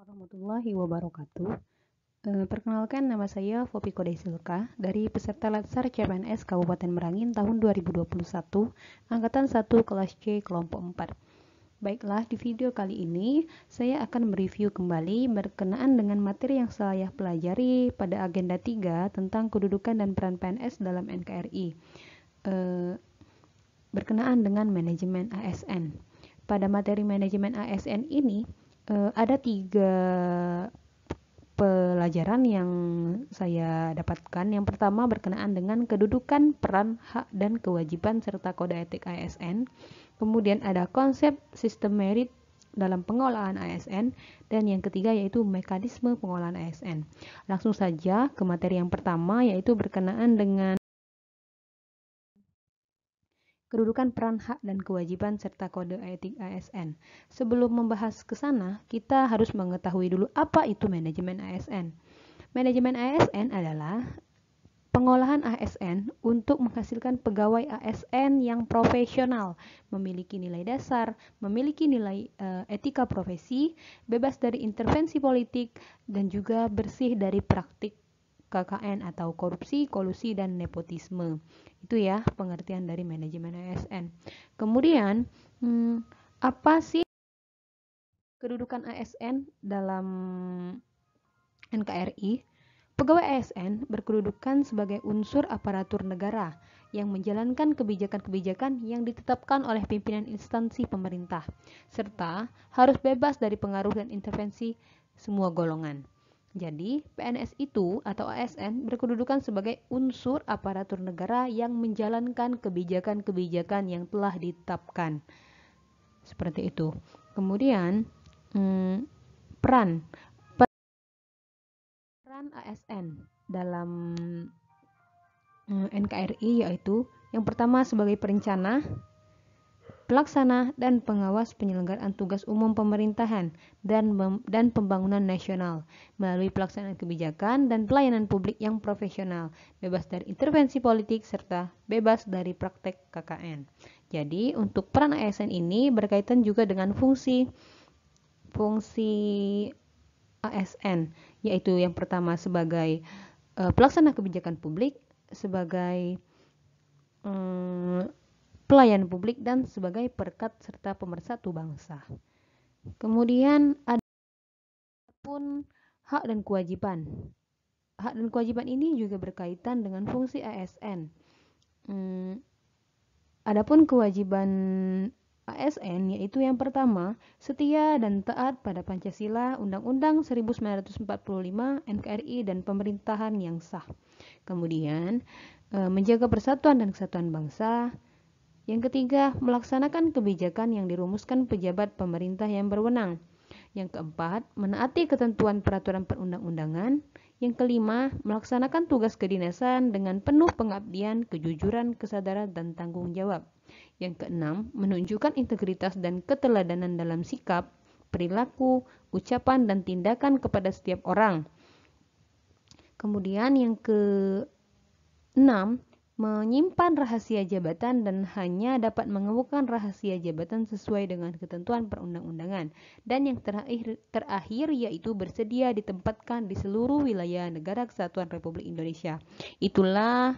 Warahmatullahi wabarakatuh. Perkenalkan, nama saya Fopi Kodesilka dari peserta Latsar CPNS Kabupaten Merangin tahun 2021, Angkatan 1 kelas C kelompok 4. Baiklah, di video kali ini saya akan mereview kembali berkenaan dengan materi yang saya pelajari pada agenda 3 tentang kedudukan dan peran PNS dalam NKRI. Berkenaan dengan manajemen ASN. Pada materi manajemen ASN ini ada 3 pelajaran yang saya dapatkan. Yang pertama berkenaan dengan kedudukan, peran, hak, dan kewajiban serta kode etik ASN. Kemudian ada konsep sistem merit dalam pengolahan ASN, dan yang ketiga yaitu mekanisme pengolahan ASN. Langsung saja ke materi yang pertama, yaitu berkenaan dengan kedudukan, peran, hak, dan kewajiban serta kode etik ASN. Sebelum membahas ke sana, kita harus mengetahui dulu apa itu manajemen ASN. Manajemen ASN adalah pengolahan ASN untuk menghasilkan pegawai ASN yang profesional, memiliki nilai dasar, memiliki nilai etika profesi, bebas dari intervensi politik, dan juga bersih dari praktik KKN atau korupsi, kolusi, dan nepotisme. Itu ya pengertian dari manajemen ASN. Kemudian, apa sih kedudukan ASN dalam NKRI? Pegawai ASN berkedudukan sebagai unsur aparatur negara yang menjalankan kebijakan-kebijakan yang ditetapkan oleh pimpinan instansi pemerintah, serta harus bebas dari pengaruh dan intervensi semua golongan. Jadi, PNS itu atau ASN berkedudukan sebagai unsur aparatur negara yang menjalankan kebijakan-kebijakan yang telah ditetapkan. Seperti itu. Kemudian, peran ASN dalam NKRI yaitu yang pertama sebagai perencana, pelaksana, dan pengawas penyelenggaraan tugas umum pemerintahan dan pembangunan nasional melalui pelaksanaan kebijakan dan pelayanan publik yang profesional, bebas dari intervensi politik, serta bebas dari praktek KKN. Jadi, untuk peran ASN ini berkaitan juga dengan fungsi ASN, yaitu yang pertama sebagai pelaksana kebijakan publik, sebagai pelayan publik, dan sebagai perekat serta pemersatu bangsa. Kemudian ada pun hak dan kewajiban. Hak dan kewajiban ini juga berkaitan dengan fungsi ASN. Adapun kewajiban ASN yaitu yang pertama, setia dan taat pada Pancasila, Undang-Undang 1945, NKRI, dan pemerintahan yang sah. Kemudian, menjaga persatuan dan kesatuan bangsa. Yang ketiga, melaksanakan kebijakan yang dirumuskan pejabat pemerintah yang berwenang. Yang keempat, menaati ketentuan peraturan perundang-undangan. Yang kelima, melaksanakan tugas kedinasan dengan penuh pengabdian, kejujuran, kesadaran, dan tanggung jawab. Yang keenam, menunjukkan integritas dan keteladanan dalam sikap, perilaku, ucapan, dan tindakan kepada setiap orang. Kemudian yang keenam, menyimpan rahasia jabatan dan hanya dapat mengemukakan rahasia jabatan sesuai dengan ketentuan perundang-undangan. Dan yang terakhir yaitu bersedia ditempatkan di seluruh wilayah Negara Kesatuan Republik Indonesia. Itulah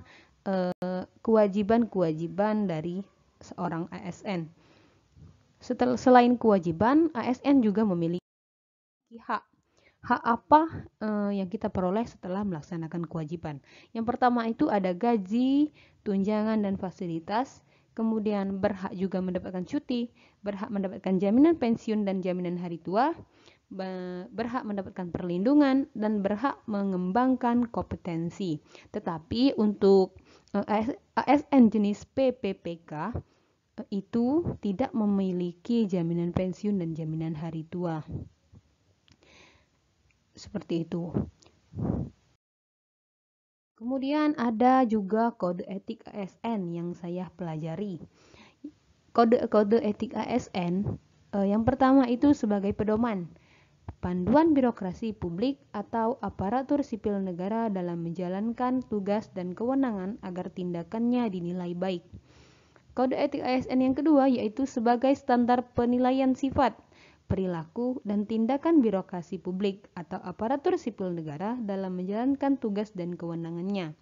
kewajiban-kewajiban dari seorang ASN. Selain kewajiban, ASN juga memiliki hak. Hak apa yang kita peroleh setelah melaksanakan kewajiban? Yang pertama itu ada gaji, tunjangan, dan fasilitas. Kemudian berhak juga mendapatkan cuti, berhak mendapatkan jaminan pensiun dan jaminan hari tua, berhak mendapatkan perlindungan, dan berhak mengembangkan kompetensi. Tetapi untuk ASN jenis PPPK itu tidak memiliki jaminan pensiun dan jaminan hari tua. Seperti itu. Kemudian ada juga kode etik ASN yang saya pelajari. Kode etik ASN yang pertama itu sebagai pedoman, panduan birokrasi publik atau aparatur sipil negara dalam menjalankan tugas dan kewenangan agar tindakannya dinilai baik. Kode etik ASN yang kedua yaitu sebagai standar penilaian sifat, perilaku, dan tindakan birokrasi publik atau aparatur sipil negara dalam menjalankan tugas dan kewenangannya.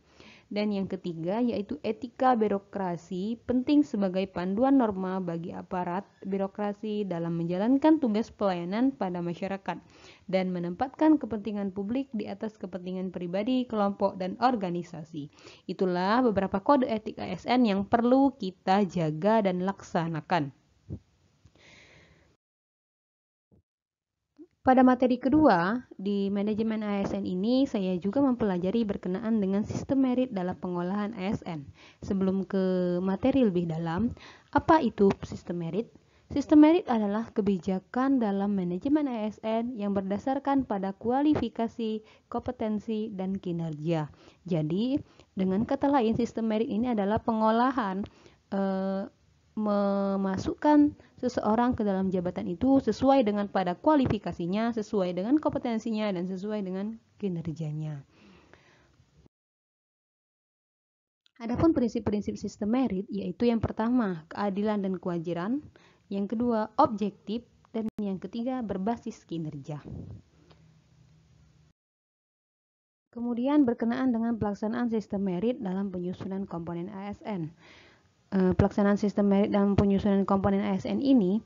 Dan yang ketiga yaitu etika birokrasi, penting sebagai panduan norma bagi aparat birokrasi dalam menjalankan tugas pelayanan pada masyarakat dan menempatkan kepentingan publik di atas kepentingan pribadi, kelompok, dan organisasi. Itulah beberapa kode etik ASN yang perlu kita jaga dan laksanakan. Pada materi kedua, di manajemen ASN ini saya juga mempelajari berkenaan dengan sistem merit dalam pengolahan ASN. Sebelum ke materi lebih dalam, apa itu sistem merit? Sistem merit adalah kebijakan dalam manajemen ASN yang berdasarkan pada kualifikasi, kompetensi, dan kinerja. Jadi, dengan kata lain, sistem merit ini adalah pengolahan memasukkan seseorang ke dalam jabatan itu sesuai dengan pada kualifikasinya, sesuai dengan kompetensinya, dan sesuai dengan kinerjanya. Adapun prinsip-prinsip sistem merit yaitu yang pertama, keadilan dan kewajaran, yang kedua, objektif, dan yang ketiga, berbasis kinerja. Kemudian berkenaan dengan pelaksanaan sistem merit dalam penyusunan komponen ASN. Pelaksanaan sistem merit dalam penyusunan komponen ASN ini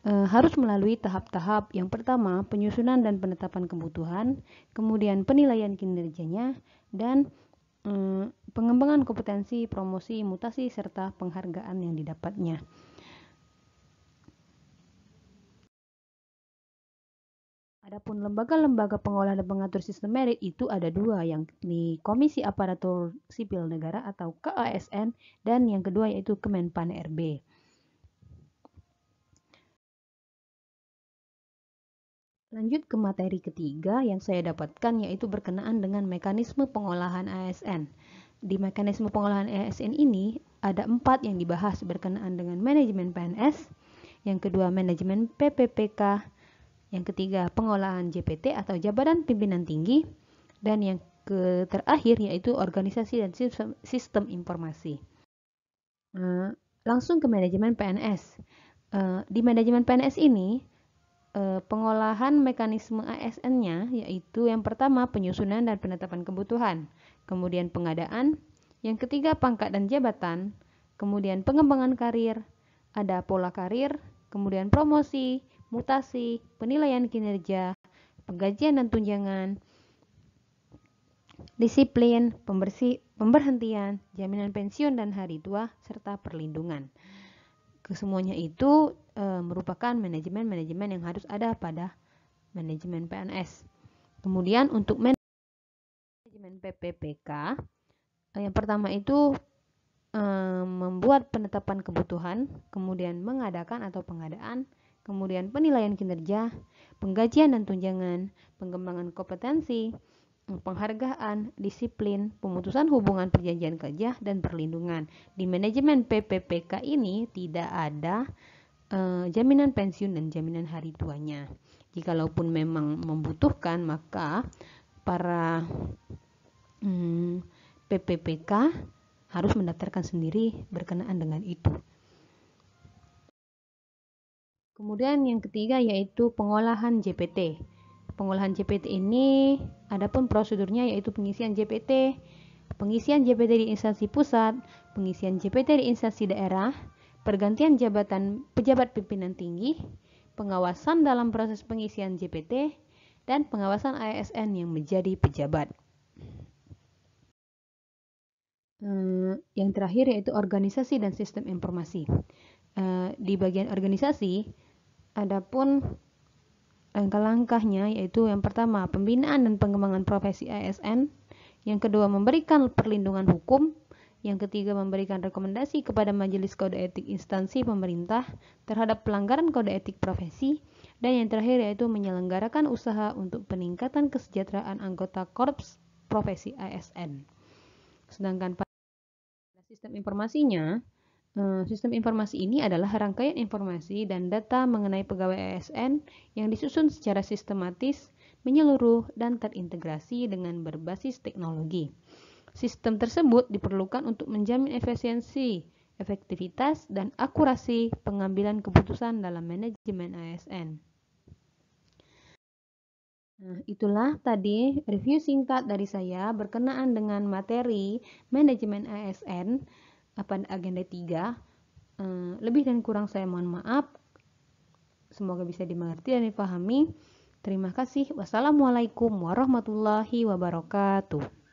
harus melalui tahap-tahap. Yang pertama, penyusunan dan penetapan kebutuhan, kemudian penilaian kinerjanya, dan pengembangan kompetensi, promosi, mutasi, serta penghargaan yang didapatnya. Adapun lembaga-lembaga pengolah dan pengatur sistem merit itu ada dua, yang di Komisi Aparatur Sipil Negara atau KASN, dan yang kedua yaitu Kemenpan RB. Lanjut ke materi ketiga yang saya dapatkan yaitu berkenaan dengan mekanisme pengolahan ASN. Di mekanisme pengolahan ASN ini ada 4 yang dibahas berkenaan dengan manajemen PNS, yang kedua manajemen PPPK, yang ketiga pengolahan JPT atau Jabatan Pimpinan Tinggi, dan yang terakhir yaitu organisasi dan sistem informasi. Langsung ke manajemen PNS. Di manajemen PNS ini pengolahan mekanisme ASN-nya yaitu yang pertama penyusunan dan penetapan kebutuhan, kemudian pengadaan, yang ketiga pangkat dan jabatan, kemudian pengembangan karir, ada pola karir, kemudian promosi, mutasi, penilaian kinerja, penggajian dan tunjangan, disiplin, pemberhentian, jaminan pensiun dan hari tua, serta perlindungan. Kesemuanya itu merupakan manajemen-manajemen yang harus ada pada manajemen PNS. Kemudian untuk manajemen PPPK, yang pertama itu membuat penetapan kebutuhan, kemudian mengadakan atau pengadaan, kemudian penilaian kinerja, penggajian dan tunjangan, pengembangan kompetensi, penghargaan, disiplin, pemutusan hubungan perjanjian kerja, dan perlindungan. Di manajemen PPPK ini tidak ada jaminan pensiun dan jaminan hari tuanya. Jikalaupun memang membutuhkan, maka para PPPK harus mendaftarkan sendiri berkenaan dengan itu. Kemudian yang ketiga yaitu pengolahan JPT. Pengolahan JPT ini adapun prosedurnya yaitu pengisian JPT di instansi pusat, pengisian JPT di instansi daerah, pergantian jabatan pejabat pimpinan tinggi, pengawasan dalam proses pengisian JPT, dan pengawasan ASN yang menjadi pejabat. Yang terakhir yaitu organisasi dan sistem informasi. Di bagian organisasi, adapun langkah-langkahnya yaitu yang pertama pembinaan dan pengembangan profesi ASN, yang kedua memberikan perlindungan hukum, yang ketiga memberikan rekomendasi kepada majelis kode etik instansi pemerintah terhadap pelanggaran kode etik profesi, dan yang terakhir yaitu menyelenggarakan usaha untuk peningkatan kesejahteraan anggota korps profesi ASN. Sedangkan pada sistem informasinya, sistem informasi ini adalah rangkaian informasi dan data mengenai pegawai ASN yang disusun secara sistematis, menyeluruh, dan terintegrasi dengan berbasis teknologi. Sistem tersebut diperlukan untuk menjamin efisiensi, efektivitas, dan akurasi pengambilan keputusan dalam manajemen ASN. Nah, itulah tadi review singkat dari saya berkenaan dengan materi manajemen ASN pada agenda 3. Lebih dan kurang saya mohon maaf. Semoga bisa dimengerti dan dipahami. Terima kasih. Wassalamualaikum warahmatullahi wabarakatuh.